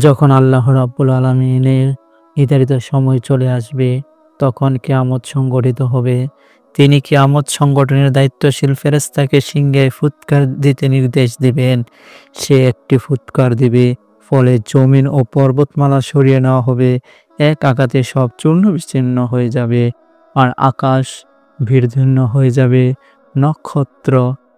যখন আল্লাহ রাব্বুল আলামিনের নির্ধারিত সময় চলে আসবে, তখন কিয়ামত সংগঠিত হবে। তিনি কিয়ামত সংগঠনের দায়িত্বশীল ফেরেশতাকে সিংহে ফুৎকার দিতে নির্দেশ দিবেন। সে একটি ফুৎকার দিবে, ফলে জমিন ও পর্বতমালা সরিয়ে নেওয়া হবে। এক আঘাতে সব চূর্ণ বিচ্ছিন্ন হয়ে যাবে, আর আকাশ ভিড়ভিন্ন হয়ে যাবে। নক্ষত্র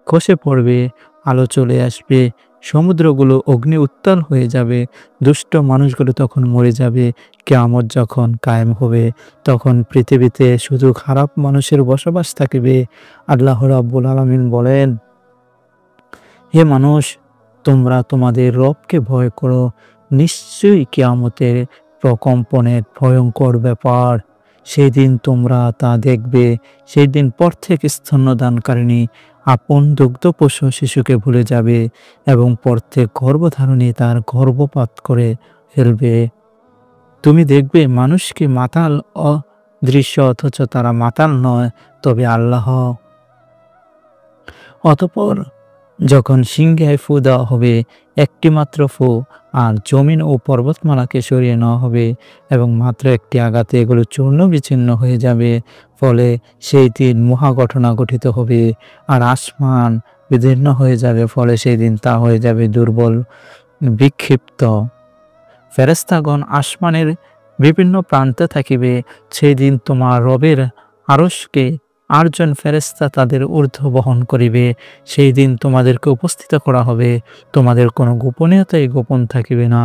খসে পড়বে, আলো চলে আসবে, সমুদ্রগুলো অগ্নি উত্তাল হয়ে যাবে, দুষ্ট মানুষগুলো তখন মরে যাবে। কিয়ামত যখন কায়েম হবে, তখন পৃথিবীতে শুধু খারাপ মানুষের বসবাস থাকিবে। আল্লাহ রাব্বুল আলামিন বলেন, হে মানুষ, তোমরা তোমাদের রবকে ভয় করো। নিশ্চয়ই কিয়ামতের প্রকম্পন এক ভয়ঙ্কর ব্যাপার। সেই দিন তোমরা তা দেখবে। সেই দিন প্রত্যেক স্তন্যদানকারিণী আপন দুগ্ধপোষ্য শিশুকে ভুলে যাবে, এবং প্রত্যেক গর্ভধারিণী তার গর্ভপাত করে ফেলবে। তুমি দেখবে মানুষকে মাতাল অদৃশ্য, অথচ তারা মাতাল নয়, তবে আল্লাহ। অতঃপর যখন সিংহায় ফু দেওয়া হবে, একটি মাত্র ফু, আর জমিন ও পর্বতমালাকে সরিয়ে নেওয়া হবে, এবং মাত্র একটি আঘাতে এগুলো চূর্ণ বিচ্ছিন্ন হয়ে যাবে। ফলে সেই দিন মহা ঘটনা ঘটিত হবে, আর আসমান বিদীর্ণ হয়ে যাবে। ফলে সেই দিন তা হয়ে যাবে দুর্বল, বিক্ষিপ্ত। ফেরেশতাগণ আসমানের বিভিন্ন প্রান্তে থাকিবে। সেই দিন তোমার রবের আরশকে ৮ জন ফেরেশতা তাদের ঊর্ধ্ব বহন করিবে। সেই দিন তোমাদেরকে উপস্থিত করা হবে, তোমাদের কোনো গোপনীয়তাই গোপন থাকিবে না।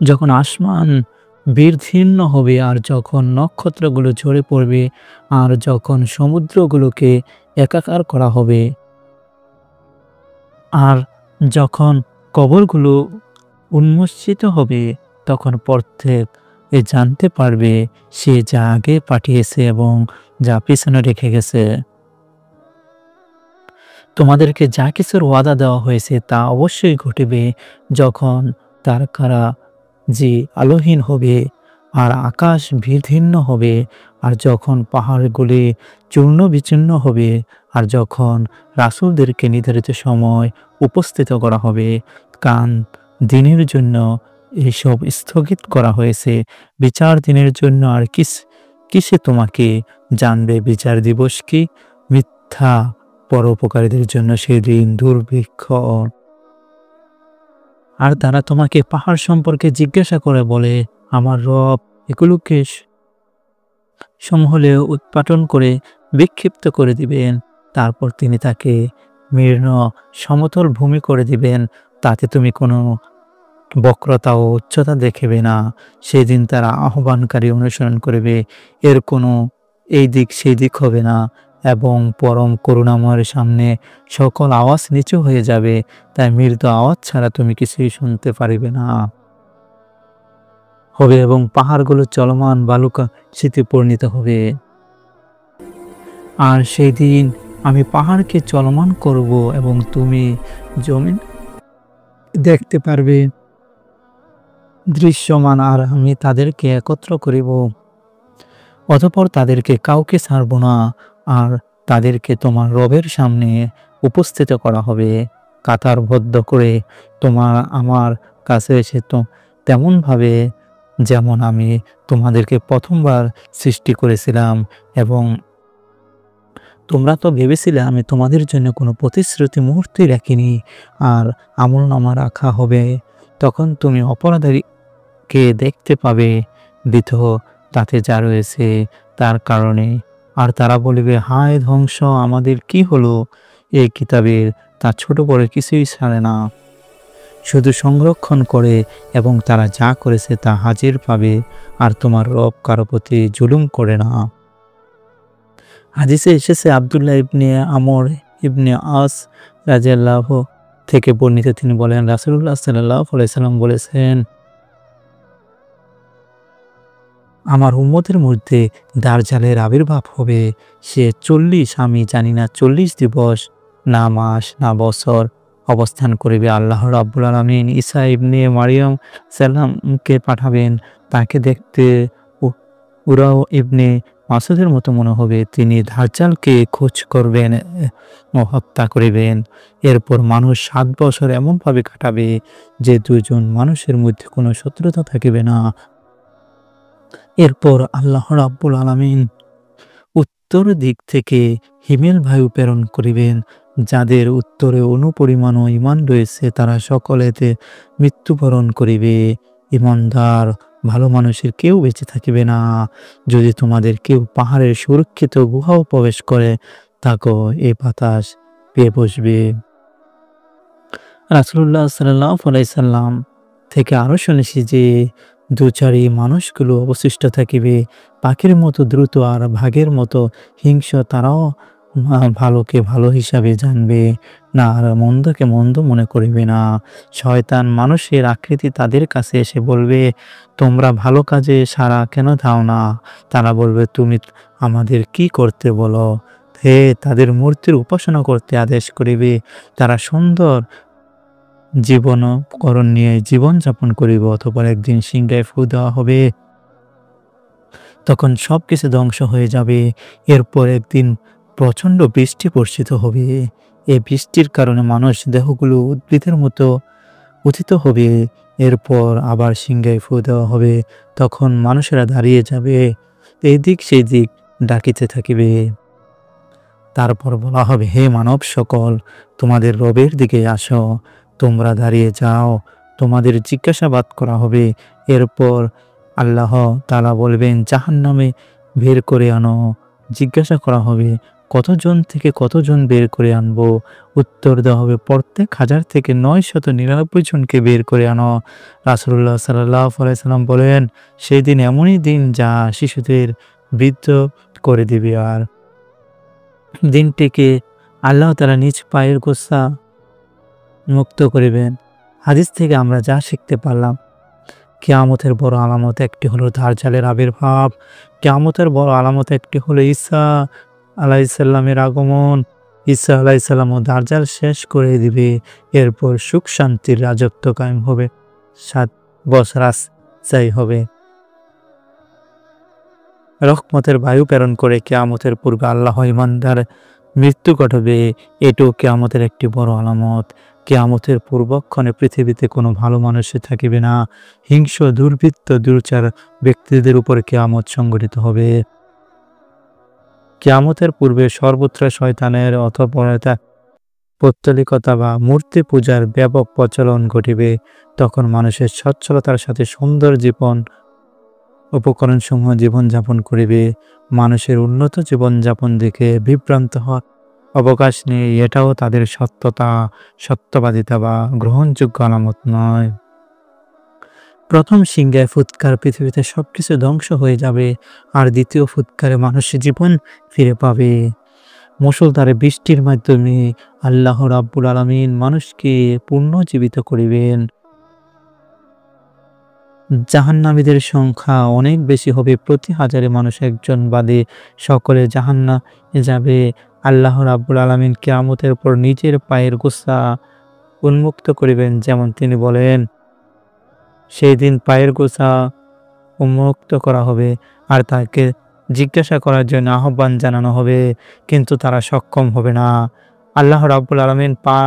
যখন আসমান বিদীর্ণ হবে, আর যখন নক্ষত্রগুলো ঝরে পড়বে, আর যখন সমুদ্রগুলোকে একাকার করা হবে, আর যখন কবরগুলো উন্মোচিত হবে, তখন প্রত্যেক জানতে পারবে সে যা আগে পাঠিয়েছে এবং যা পিছনে রেখে গেছে। তোমাদেরকে যা কিছুর ওয়াদা দেওয়া হয়েছে তা অবশ্যই ঘটিবে। যখন তারকারা যে আলোহীন হবে, আর আকাশ বিদীর্ণ হবে, আর যখন পাহাড়গুলি চূর্ণ বিচূর্ণ হবে, আর যখন রাসূলদেরকে নির্ধারিত সময় উপস্থিত করা হবে, কারণ দিনের জন্য এসব স্থগিত করা হয়েছে, বিচার দিনের জন্য। আর কিসে তোমাকে জানবে বিচার দিবস কি? মিথ্যা পরোপকারীদের জন্য সেদিন দুর্ভিক্ষ। আর তারা তোমাকে পাহাড় সম্পর্কে জিজ্ঞাসা করে বলে, আমার রব এগুলোকে সমূহলে উৎপাটন করে বিক্ষিপ্ত করে দিবেন। তারপর তিনি তাকে মীর্ণ সমতল ভূমি করে দিবেন, তাতে তুমি কোনো বক্রতা ও উচ্চতা দেখিবে না। সেদিন তারা আহ্বানকারী অনুসরণ করবে, এর কোনো এই দিক সেই দিক হবে না, এবং পরম করুণাময়ের সামনে সকল আওয়াজ নিচু হয়ে যাবে। তাই মৃদু আওয়াজ ছাড়া তুমি কিছুই শুনতে পারিবে না হবে, এবং পাহাড়গুলো চলমান বালুকা শীতে পরিণত হবে। আর সেই দিন আমি পাহাড়কে চলমান করব, এবং তুমি জমিন দেখতে পারবে দৃশ্যমান, আর আমি তাদেরকে একত্র করিব। অতঃপর তাদেরকে কাউকে ছাড়ব না, আর তাদেরকে তোমার রবের সামনে উপস্থিত করা হবে কাতারবদ্ধ করে, তোমার আমার কাছে এসে তো তেমনভাবে যেমন আমি তোমাদেরকে প্রথমবার সৃষ্টি করেছিলাম। এবং তোমরা তো ভেবেছিলে আমি তোমাদের জন্য কোনো প্রতিশ্রুতি মুহূর্তেই রাখিনি, আর আমলনামা রাখা হবে। তখন তুমি অপরাধীকে দেখতে পাবে বিধ তাতে যা রয়েছে তার কারণে। আর তারা বলিবে, হায় ধ্বংস আমাদের কি হলো! এই কিতাবের তা ছোট বড় কিছুই ছাড়ে না, শুধু সংরক্ষণ করে, এবং তারা যা করেছে তা হাজির পাবে। আর তোমার রব কারো প্রতি জুলুম করে না। হাদিসে এসেছে, আব্দুল্লাহ ইবনে আমর ইবনে আস রাদিয়াল্লাহু থেকে বর্ণিত, তিনি বলেন, রাসূলুল্লাহ সাল্লাল্লাহু আলাইহি সাল্লাম বলেছেন, আমার উম্মতের মধ্যে দাজ্জালের আবির্ভাব হবে। সে 40, আমি জানি না 40 দিবস, না মাস না বছর অবস্থান করিবে। আল্লাহ রাব্বুল আলামিন ঈসা ইবনে মারিয়াম সালামকে পাঠাবেন তাকে দেখতে। উরাও ইবনে মাসুদের মতো মনে হবে। তিনি দাজ্জালকে খোঁজ করবেন ও হত্যা করিবেন। এরপর মানুষ ৭ বছর এমনভাবে কাটাবে যে ২ জন মানুষের মধ্যে কোনো শত্রুতা থাকিবে না। এরপর আল্লাহ রাব্বুল আলামিন উত্তর দিক থেকে হিমেল বায়ু প্রেরণ করিবেন। যাদের উত্তরে অনুপরিমাণও ঈমান রয়েছে তারা সকলেতে মৃত্যুবরণ করিবে। ঈমানদার ভালো মানুষের কেউ বেঁচে থাকিবে না। যদি তোমাদের কেউ পাহাড়ের সুরক্ষিত গুহাও প্রবেশ করে থাকো, এ বাতাস পেয়ে বসবে। রাসূলুল্লাহ সাল্লাল্লাহু আলাইহি সাল্লাম থেকে আরো শুনেছি যে দুচারি মানুষগুলো অবশিষ্ট থাকিবে। পাখির মতো দ্রুত আর বাঘের মতো হিংস্র তারাও ভালোকে ভালো হিসাবে জানবে না আর মন্দকে মন্দ মনে করিবে না। শয়তান মানুষের আকৃতি তাদের কাছে এসে বলবে, তোমরা ভালো কাজে সাড়া কেন দাও না? তারা বলবে, তুমি আমাদের কি করতে বলো? হে তাদের মূর্তির উপাসনা করতে আদেশ করিবে। তারা সুন্দর জীবনকরণ নিয়ে জীবনযাপন করিব। অতঃপর একদিন সিংহায় ফু দেওয়া হবে, তখন সবকিছু ধ্বংস হয়ে যাবে। এরপর একদিন প্রচণ্ড বৃষ্টি বর্ষিত হবে। এই বৃষ্টির কারণে মানুষ দেহগুলো উদ্ভিদের মতো উথিত হবে। এরপর আবার সিংহায় ফু দেওয়া হবে, তখন মানুষেরা দাঁড়িয়ে যাবে, এই দিক সেই দিক ডাকিতে থাকিবে। তারপর বলা হবে, হে মানব সকল, তোমাদের রবের দিকে আসো। তোমরা দাঁড়িয়ে যাও, তোমাদের জিজ্ঞাসাবাদ করা হবে। এরপর আল্লাহ তাআলা বলবেন, জাহান্নামে বের করে আনো। জিজ্ঞাসা করা হবে, কতজন থেকে কতজন বের করে আনবো? উত্তর দেওয়া হবে, প্রত্যেক 1000 থেকে 999 জনকে বের করে আনো। রাসূলুল্লাহ সাল্লাল্লাহু আলাইহি সাল্লাম বলেন, সেই দিন এমনই দিন যা শিশুদের বৃদ্ধ করে দিবে। আর দিনটিকে আল্লাহ তাআলা নিজ পায়ের গোছা মুক্ত করিবেন। হাদিস থেকে আমরা যা শিখতে পারলাম, কিয়ামতের বড় আলামত একটি হলো দাজ্জালের আবির্ভাব। কিয়ামতের বড় আলামত একটি হলো ঈসা আলাইহিসসালামের আগমন। ঈসা আলাইহিসসালাম ও দাজ্জাল শেষ করে দিবে। এরপর সুখ শান্তির রাজত্ব কায়েম হবে। 7 বছর স্থায়ী হবে। রহমতের বায়ু প্রেরণ করে কিয়ামতের পূর্বে আল্লাহ ঈমানদার মৃত্যু ঘটাবে। এটাও কিয়ামতের একটি বড় আলামত। কিয়ামতের পূর্বক্ষণে পৃথিবীতে কোনো ভালো মানুষই থাকিবে না। হিংস্র দুর্বৃত্ত দুর্চার ব্যক্তিদের উপর কিয়ামত সংঘটিত হবে। কিয়ামতের পূর্বে সর্বত্র শয়তানের অতঃপরতা, পৌত্তলিকতা বা মূর্তি পূজার ব্যাপক প্রচলন ঘটিবে। তখন মানুষের সচ্ছলতার সাথে সুন্দর জীবন উপকরণসমূহ জীবনযাপন করিবে। মানুষের উন্নত জীবনযাপন দেখে বিভ্রান্ত হওয়ার অবকাশ নেই। এটাও তাদের সত্যবাদিতা বা গ্রহণযোগ্য আলামত নয়। প্রথম সিংহায় ফুৎকার পৃথিবীতে সবকিছু ধ্বংস হয়ে যাবে, আর দ্বিতীয় ফুৎকারে মানুষ জীবন ফিরে পাবে। মুষলধারে বৃষ্টির মাধ্যমে আল্লাহ রাব্বুল আলামিন মানুষকে পুনর্জীবিত করিবেন। জাহান্নামীদের সংখ্যা অনেক বেশি হবে। প্রতি 1000 মানুষ একজন বাদে সকলে জাহান্নামে যাবে। আল্লাহ রাব্বুল আলামিন কিয়ামতের পর নিজের পায়ের গোছা উন্মুক্ত করিবেন। যেমন তিনি বলেন, সেই দিন পায়ের গোছা উন্মুক্ত করা হবে আর তাকে জিজ্ঞাসা করার জন্য আহ্বান জানানো হবে, কিন্তু তারা সক্ষম হবে না। আল্লাহ রাব্বুল আলামিন পা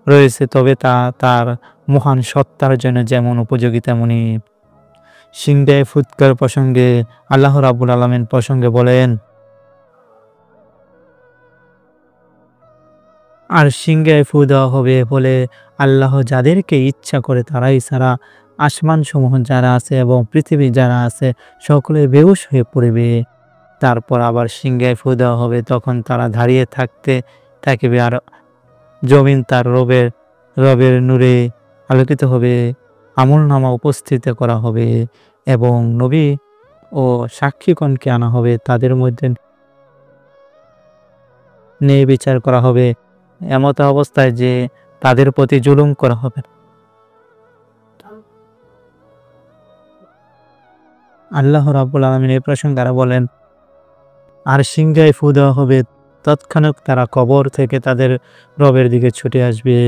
রয়েছে, তবে তা তার মহান সত্তার জন্য যেমন উপযোগী তেমনি। সিংহায় ফুৎকার প্রসঙ্গে আল্লাহ রাব্বুল আলামিন প্রসঙ্গে বলেন, আর সিংহায় ফু দেওয়া হবে বলে আল্লাহ যাদেরকে ইচ্ছা করে তারাই ছাড়া আসমান সমূহ যারা আছে এবং পৃথিবী যারা আছে সকলে বেহুশ হয়ে পড়িবে। তারপর আবার সিংহায় ফু দেওয়া হবে, তখন তারা দাঁড়িয়ে থাকিবে আর জমিন তার রবের নূরে আলোকিত হবে। আমলনামা উপস্থিত করা হবে এবং নবী ও সাক্ষীগণকে আনা হবে। তাদের মধ্যে ন্যায় বিচার করা হবে, এমত অবস্থায় যে তাদের প্রতি জুলুম করা হবে। আল্লাহ রাব্বুল আলামিন এই প্রসঙ্গে আরো বলেন, আর সিংহায় ফু দেওয়া হবে, তৎক্ষণাৎ তারা কবর থেকে তাদের রবের দিকে ছুটে আসবে।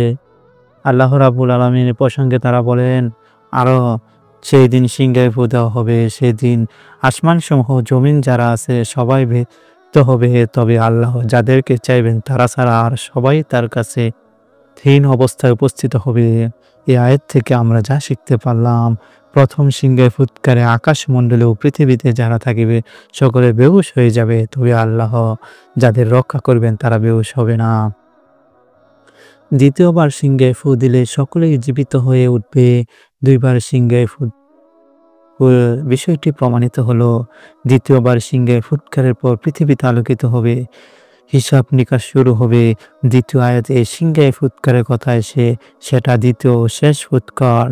আল্লাহ রাব্বুল আলামিন এই প্রসঙ্গে তারা বলেন, আরো সেই দিন সিংহায় ফু দেওয়া হবে। সেদিন আসমানসমূহ জমিন যারা আছে সবাই ভীত হবে। তবে আল্লাহ যাদেরকে চাইবেন তারা ছাড়া আর সবাই তার কাছে হীন অবস্থায় উপস্থিত হবে। এই আয়াত থেকে আমরা যা শিখতে পারলাম, প্রথম সিংহায় ফুৎকারে আকাশমণ্ডলে ও পৃথিবীতে যারা থাকিবে সকলে বেহুশ হয়ে যাবে, তবে আল্লাহ যাদের রক্ষা করবেন তারা বেহুশ হবে না। দ্বিতীয়বার সিংহায় ফু দিলে সকলেই জীবিত হয়ে উঠবে। দুইবার সিংহায় ফু বিষয়টি প্রমাণিত হলো। দ্বিতীয়বার সিংহায় ফুৎকারের পর পৃথিবীতে আলোকিত হবে, হিসাব নিকাশ শুরু হবে। দ্বিতীয় আয়াতে সিংহায় ফুৎকারের কথা এসে সেটা দ্বিতীয় ও শেষ ফুৎকার।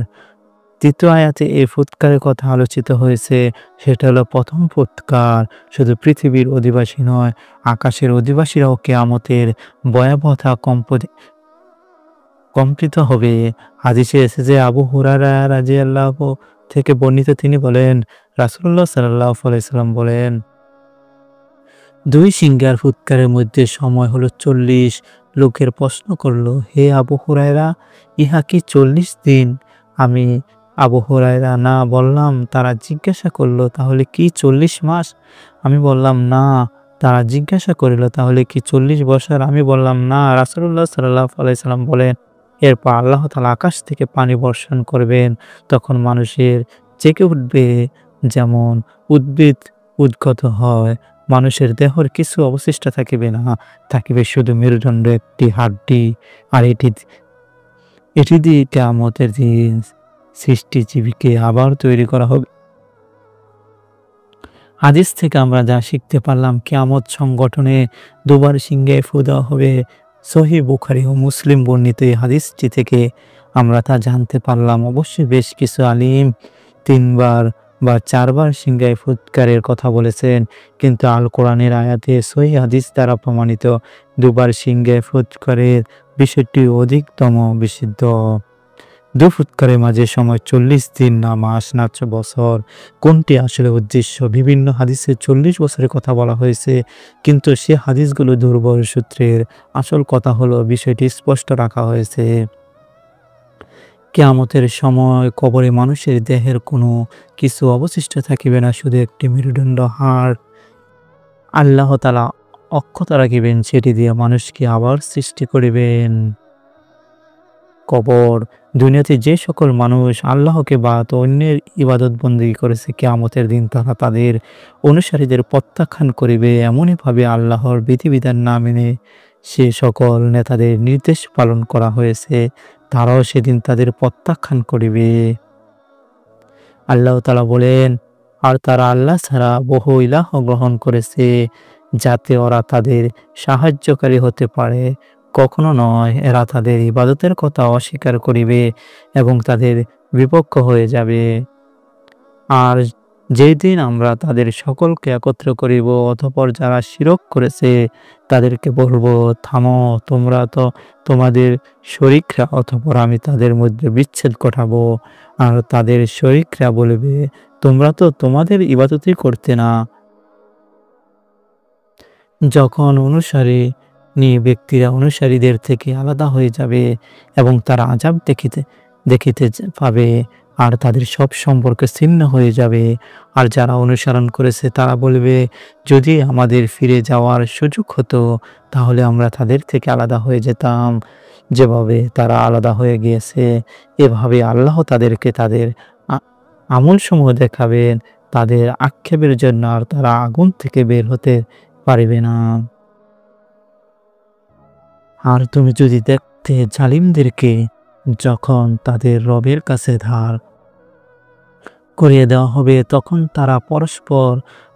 তৃতীয় আয়াতে এই ফুৎকারের কথা আলোচিত হয়েছে, সেটা হলো প্রথম ফুৎকার। শুধু পৃথিবীর অধিবাসী নয়, আকাশের অধিবাসীরাও কিয়ামতের ভয়াবহতা কম্পিত হবে। হাদিসে এসেছে আবু হুরায়রা রাদিয়াল্লাহু থেকে বর্ণিত, তিনি বলেন রাসূলুল্লাহ সাল্লাল্লাহু আলাইহি সাল্লাম বলেন, দুই সিংহার ফুৎকারের মধ্যে সময় হলো 40। লোকের প্রশ্ন করল, হে আবু হুরায়রা, ইহা কি 40 দিন? আমি আবু হুরায়রা না বললাম। তারা জিজ্ঞাসা করল, তাহলে কি 40 মাস? আমি বললাম না। তারা জিজ্ঞাসা করিল, তাহলে কি 40 বছর? আমি বললাম না। রাসূলুল্লাহ সাল্লাল্লাহু আলাইহি সাল্লাম বলেন, এরপর আল্লাহ তাআলা আকাশ থেকে পানি বর্ষণ করবেন। তখন মানুষের জেগে উঠবে যেমন উদ্ভিদ উদ্গত হয়। মানুষের দেহর কিছু অবশিষ্ট থাকিবে না, থাকিবে শুধু মেরুদণ্ড, একটি হাড্ডি। আর এটি দিয়ে কিয়ামতের দিন সৃষ্টিজীবীকে আবার তৈরি করা হবে। হাদিস থেকে আমরা যা শিখতে পারলাম, কিয়ামত সংগঠনে দুবার সিংহায় ফু দেওয়া হবে। সহিহ বুখারী ও মুসলিম বর্ণিত এই হাদিসটি থেকে আমরা তা জানতে পারলাম। অবশ্যই বেশ কিছু আলিম 3 বার বা 4 বার সিংহায় ফুৎকারের কথা বলেছেন, কিন্তু আল কোরআনের আয়াতে সহিহ হাদিস দ্বারা প্রমাণিত 2 বার সিংহায় ফুৎকারের বিষয়টি অধিকতম বিশুদ্ধ। দু ফুৎকারের মাঝে সময় 40 দিন, না মাস, না বছর। কোনটি আসলে উদ্দেশ্য? বিভিন্ন হাদিসে 40 বছরের কথা বলা হয়েছে, কিন্তু সে হাদিসগুলো দুর্বল সূত্রের। আসল কথা হলো বিষয়টি স্পষ্ট রাখা হয়েছে, কিয়ামতের সময় কবরে মানুষের দেহের কোনো কিছু অবশিষ্ট থাকিবে না, শুধু একটি মেরুদণ্ড, হাড়। আল্লাহ তাআলা অক্ষতা রাখিবেন, সেটি দিয়ে মানুষকে আবার সৃষ্টি করিবেন। কবর। দুনিয়াতে যে সকল মানুষ আল্লাহকে বাদ অন্যের ইবাদত বন্দেগী করেছে, কিয়ামতের দিন তারা তাদের অনুসারীদের প্রত্যাখ্যান করিবে। এমনইভাবে আল্লাহর বিধিবিধান না মেনে সে সকল নেতাদের নির্দেশ পালন করা হয়েছে, তারাও সেদিন তাদের প্রত্যাখ্যান করিবে। আল্লাহ তাআলা বলেন, আর তারা আল্লাহ ছাড়া বহু ইলাহ গ্রহণ করেছে, যাতে ওরা তাদের সাহায্যকারী হতে পারে। কখনো নয়, এরা তাদের ইবাদতের কথা অস্বীকার করিবে এবং তাদের বিপক্ষ হয়ে যাবে। আর যেই দিন আমরা তাদের সকলকে একত্র করিব, অতঃপর যারা শিরক করেছে তাদেরকে বলবো, থামো, তোমরা তো তোমাদের শরীকরা। অতঃপর আমি তাদের মধ্যে বিচ্ছেদ ঘটাবো। আর তাদের শরীকরা বলবে, তোমরা তো তোমাদের ইবাদতই করতে না। যখন ব্যক্তিরা অনুসারীদের থেকে আলাদা হয়ে যাবে এবং তারা আযাব দেখিতে পাবে, আর তাদের সব সম্পর্ক ছিন্ন হয়ে যাবে। আর যারা অনুসরণ করেছে তারা বলবে, যদি আমাদের ফিরে যাওয়ার সুযোগ হতো তাহলে আমরা তাদের থেকে আলাদা হয়ে যেতাম, যেভাবে তারা আলাদা হয়ে গিয়েছে। এভাবে আল্লাহ তাদেরকে তাদের আমলসমূহ দেখাবেন তাদের আক্ষেপের জন্য, আর তারা আগুন থেকে বের হতে পারিবে না। আর তুমি যদি দেখতে জালিমদেরকে যখন তাদের রবের কাছে ধার করিয়ে দেওয়া হবে, তখন তারা পরস্পর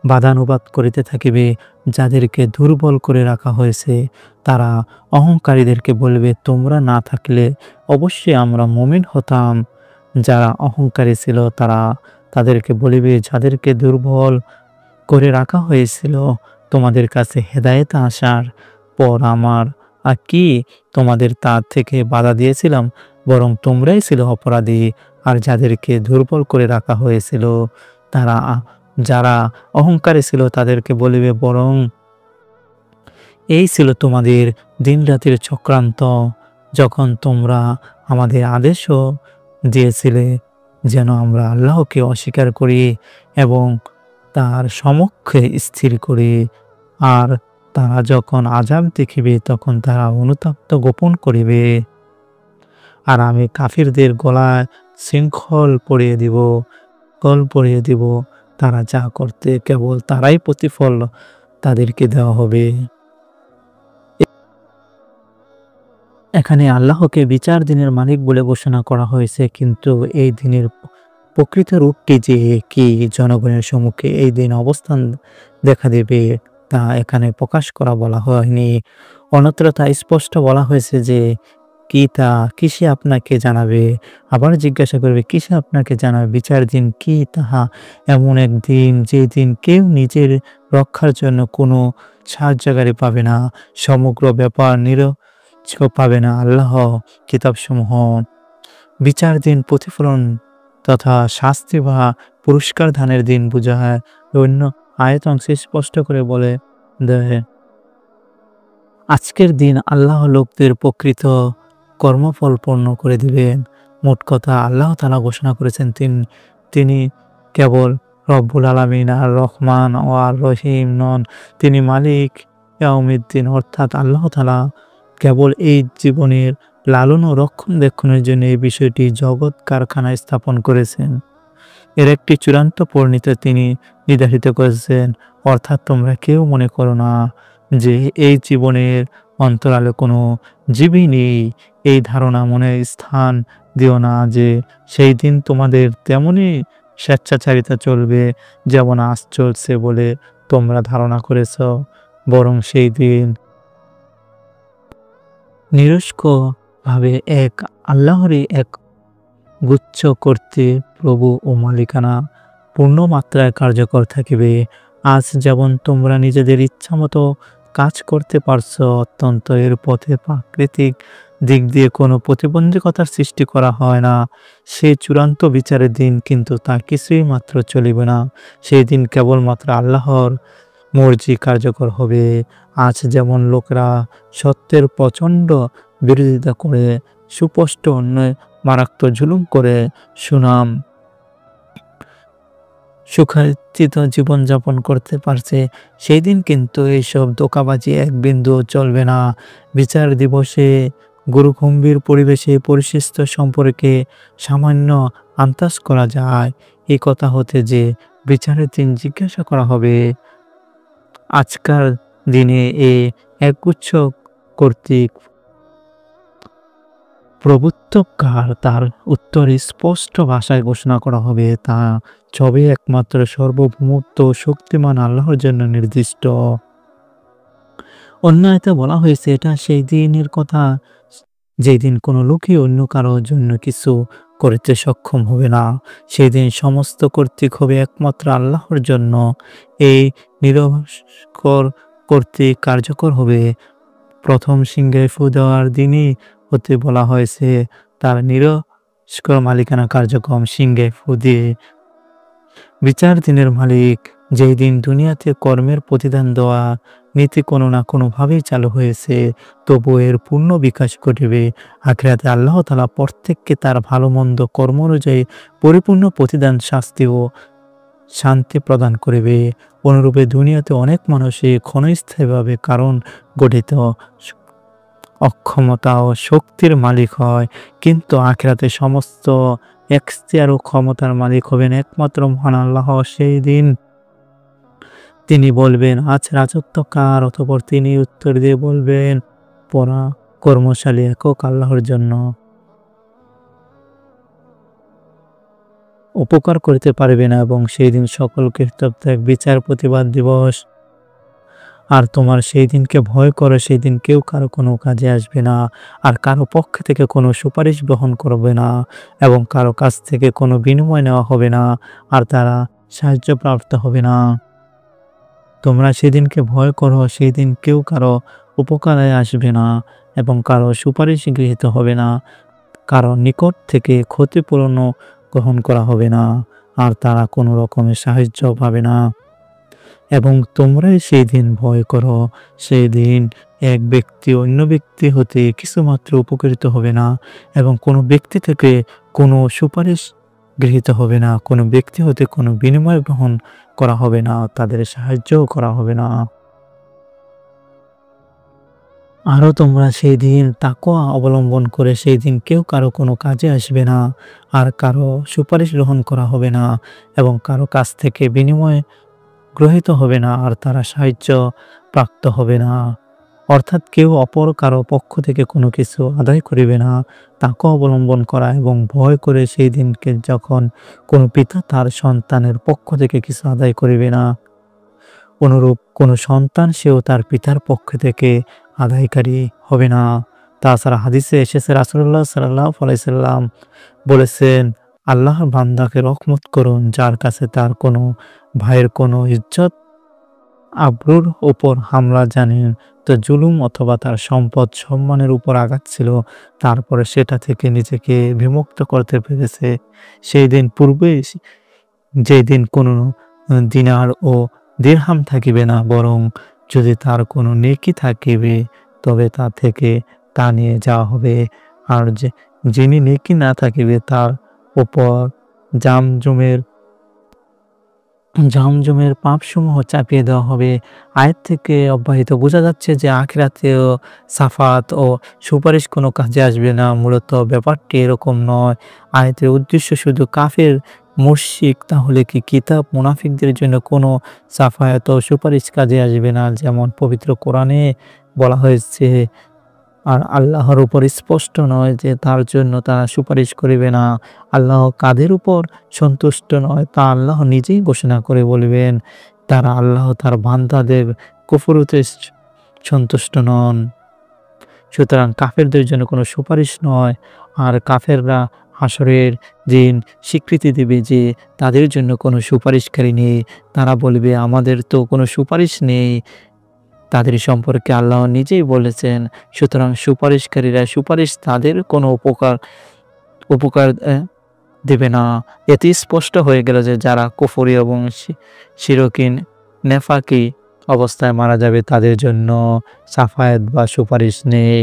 বাদানুবাদ করিতে থাকিবে। যাদেরকে দুর্বল করে রাখা হয়েছে তারা অহংকারীদেরকে বলবে, তোমরা না থাকলে অবশ্যই আমরা মুমিন হতাম। যারা অহংকারী ছিল তারা তাদেরকে বলিবে, যাদেরকে দুর্বল করে রাখা হয়েছিল, তোমাদের কাছে হেদায়েত আসার পর আমার কি তোমাদের তার থেকে বাধা দিয়েছিলাম? বরং তোমরাই ছিল অপরাধী। আর যাদেরকে দুর্বল করে রাখা হয়েছিল যারা অহংকারী ছিল তাদেরকে বলিবে, বরং এই ছিল তোমাদের দিনরাতের চক্রান্ত, যখন তোমরা আমাদের আদেশও দিয়েছিলে যেন আমরা আল্লাহকে অস্বীকার করি এবং তার সমক্ষে স্থির করি। আর তারা যখন আযাব দেখিবে তখন তারা অনুতপ্ত গোপন করিবে। আর আমি কাফিরদের গলায় শৃঙ্খল পরিয়ে দিব, কল পরিয়ে দিব। তারা যা করতে কেবল তারাই প্রতিফল তাদেরকে দেওয়া হবে। এখানে আল্লাহকে বিচার দিনের মালিক বলে ঘোষণা করা হয়েছে, কিন্তু এই দিনের প্রকৃত রূপটি যে কি জনগণের সম্মুখে এই দিন অবস্থান দেখা দেবে তা এখানে প্রকাশ করা বলা হয়নি। অন্যত্র তা স্পষ্ট বলা হয়েছে যে কি তা কিসে আপনাকে জানাবে। আবার জিজ্ঞাসা করবে কিসে আপনাকে জানাবে। বিচার দিন কি তাহা এমন এক দিন যে দিন কেউ নিজের রক্ষার জন্য কোনো সাহায্যকারী পাবে না, সমগ্র ব্যাপার পাবে না। আল্লাহ কিতাবসমূহ বিচার দিন প্রতিফলন তথা শাস্তি বা পুরস্কার দানের দিন বোঝায়। অন্য আয়াত অংশে স্পষ্ট করে বলে দেয়, আজকের দিন আল্লাহ লোকদের প্রকৃত কর্মফল পূর্ণ করে দিবেন। মোট কথা আল্লাহ তাআলা ঘোষণা করেছেন তিনি কেবল রব্বুল আলামিন আর রহমান ও আর রহিম নন, তিনি মালিক ইয়াউমিদ্দিন, অর্থাৎ আল্লাহ তাআলা কেবল এই জীবনের লালন ও রক্ষণাবেক্ষণের জন্য এই বিষয়টি জগৎ কারখানায় স্থাপন করেছেন। এর একটি চূড়ান্ত পরিণতি তিনি নির্ধারিত করেছেন। অর্থাৎ তোমরা কেউ মনে করো না যে এই জীবনের অন্তরালে কোনো জীবই নেই। এই ধারণা মনে স্থান দিও না যে সেই দিন তোমাদের তেমনই স্বেচ্ছাচারিতা চলবে যেমন আজ চলছে বলে তোমরা ধারণা করেছ, বরং সেই দিন নিরস্কভাবে এক আল্লাহরই এক গুচ্ছ করতে প্রভু ও মালিকানা পূর্ণ মাত্রায় কার্যকর থাকিবে। আজ যেমন তোমরা নিজেদের ইচ্ছামতো কাজ করতে পারছো, অত্যন্ত এর পথে প্রাকৃতিক দিক দিয়ে কোনো প্রতিবন্ধকতার সৃষ্টি করা হয় না। সেই চূড়ান্ত বিচারের দিন কিন্তু তা কিছুই মাত্র চলিবে না। সেই দিন কেবলমাত্র আল্লাহর মর্জি কার্যকর হবে। আজ যেমন লোকেরা সত্যের প্রচণ্ড বিরোধিতা করে, সুস্পষ্ট অন্যায় মারাত্মক জুলুম করে সুনাম সুখায়িত জীবনযাপন করতে পারছে, সেই দিন কিন্তু এইসব ধোঁকাবাজি এক বিন্দুও চলবে না। বিচার দিবসে গুরুগম্ভীর পরিবেশে পরিশিষ্ট সম্পর্কে সামান্য আন্দাজ করা যায়। এই কথা হতে যে বিচারের দিন জিজ্ঞাসা করা হবে, আজকার দিনে একগুচ্ছ কর্তৃক প্রভুত্বকার তার উত্তর স্পষ্ট ভাষায় ঘোষণা করা হবে। তা সবই একমাত্র সর্বভৌমত্ব শক্তিমান আল্লাহর জন্য নির্দিষ্ট। অন্য আয়াতে বলা হয়েছে এটা সেই দিনের কথা যেই দিন কোনো লোকই অন্য কারোর জন্য কিছু করতে সক্ষম হবে না। সেই দিন সমস্ত কর্তৃক হবে একমাত্র আল্লাহর জন্য। এই নিরস্কর কর্তৃক কার্যকর হবে। প্রথম সিংহে ফু দেওয়ার দিনই হতে বলা হয়েছে তার নিরস্কর মালিকানা কার্যক্রম সিংহে ফু দিয়ে। বিচার দিনের মালিক যেই দিন দুনিয়াতে কর্মের প্রতিদান দেওয়া নীতি কোনো না কোনোভাবেই চালু হয়েছে, তবু এর পূর্ণ বিকাশ ঘটিবে। আখিরাতে আল্লাহ তাআলা প্রত্যেককে তার ভালো মন্দ কর্ম অনুযায়ী পরিপূর্ণ প্রতিদান, শাস্তি ও শান্তি প্রদান করিবে। অনুরূপে দুনিয়াতে অনেক মানুষই ক্ষণস্থায়ীভাবে কারণ গঠিত অক্ষমতা ও শক্তির মালিক হয়, কিন্তু আখিরাতে সমস্ত এখতিয়ার ও ক্ষমতার মালিক হবেন একমাত্র মহান আল্লাহ। সেই দিন তিনি বলবেন, আজ রাজত্ব কার? অতঃপর তিনি উত্তর দিয়ে বলবেন, কর্মশালী একক আল্লাহর জন্য। উপকার করতে পারবে না এবং সেই দিন সকল কৃতজ্ঞ বিচার প্রতিবাদ দিবস। আর তোমার সেই দিনকে ভয় করো, সেই দিন কেউ কারো কোনো কাজে আসবে না, আর কারো পক্ষ থেকে কোনো সুপারিশ গ্রহণ করবে না, এবং কারো কাছ থেকে কোনো বিনিময় নেওয়া হবে না, আর তারা সাহায্য প্রাপ্ত হবে না। তোমরা সেদিনকে ভয় করো, সেই দিন কেউ কারো উপকারে আসবে না এবং কারো সুপারিশ গৃহীত হবে না, কারো নিকট থেকে ক্ষতিপূরণ গ্রহণ করা হবে না, আর তারা কোনো রকমের সাহায্য পাবে না। এবং তোমরাই সেই দিন ভয় করো, সেই দিন এক ব্যক্তি অন্য ব্যক্তি হতে কিছুমাত্র উপকৃত হবে না এবং কোনো ব্যক্তি থেকে কোনো সুপারিশ গৃহীত হবে না, কোনো ব্যক্তি হতে কোনো বিনিময় গ্রহণ করা হবে না, তাদের সাহায্যও করা হবে না। আরও তোমরা সেই দিন তাকওয়া অবলম্বন করে সেই দিন কেউ কারো কোনো কাজে আসবে না, আর কারো সুপারিশ গ্রহণ করা হবে না, এবং কারো কাছ থেকে বিনিময় গ্রহীত হবে না, আর তারা সাহায্য প্রাপ্ত হবে না। অর্থাৎ কেউ অপর কারো পক্ষ থেকে কোনো কিছু আদায় করিবে না। তাকওয়া অবলম্বন করা এবং ভয় করে সেই দিনকে যখন কোনো পিতা তার সন্তানের পক্ষ থেকে কিছু আদায় করিবে না, অনুরূপ কোনো সন্তান সেও তার পিতার পক্ষ থেকে আদায়কারী হবে না। তাছাড়া হাদিসে এসেছে রাসূলুল্লাহ সাল্লাল্লাহু আলাইহি সাল্লাম বলেছেন, আল্লাহর বান্দাকে রহমত করুন যার কাছে তার কোনো ভাইয়ের কোনো ইজ্জত আবরুর উপর হামলা জানেন তো জুলুম অথবা তার সম্পদ সম্মানের উপর আঘাত ছিল, তারপরে সেটা থেকে নিজেকে বিমুক্ত করতে পেরেছে। সেই দিন পূর্বে যেই দিন কোনো দিনার ও দিরহাম থাকিবে না, বরং যদি তার কোনো নেকি থাকিবে তবে তা থেকে তা নিয়ে যাওয়া হবে, আর যিনি নেকি না থাকিবে তার উপর জামজমের জামজমের পাপসমূহ চাপিয়ে দেওয়া হবে। আয়াত থেকে অব্যাহত বোঝা যাচ্ছে যে আখিরাতেও সাফাত ও সুপারিশ কোনো কাজে আসবে না। মূলত ব্যাপারটি এরকম নয়। আয়াতের উদ্দেশ্য শুধু কাফের মুশরিক, তাহলে কি কিতাব মুনাফিকদের জন্য কোনো সাফায়াত ও সুপারিশ কাজে আসবে না? যেমন পবিত্র কোরআনে বলা হয়েছে, আর আল্লাহর উপর স্পষ্ট নয় যে তার জন্য তারা সুপারিশ করিবে না। আল্লাহ কাদের উপর সন্তুষ্ট নয় তা আল্লাহ নিজেই ঘোষণা করে বলিবেন, তারা আল্লাহ তার বান্দাদের কুফরতে সন্তুষ্ট নন। সুতরাং কাফেরদের জন্য কোনো সুপারিশ নয়। আর কাফেররা হাসরের দিন স্বীকৃতি দিবে যে তাদের জন্য কোনো সুপারিশকারী নেই। তারা বলবে, আমাদের তো কোনো সুপারিশ নেই। তাদের সম্পর্কে আল্লাহ নিজেই বলেছেন, সুতরাং সুপারিশকারীরা সুপারিশ তাদের কোনো উপকার দেবে না। এতে স্পষ্ট হয়ে গেল যে যারা কুফরি এবং শিরকি নেফাকি অবস্থায় মারা যাবে তাদের জন্য সাফায়াত বা সুপারিশ নেই।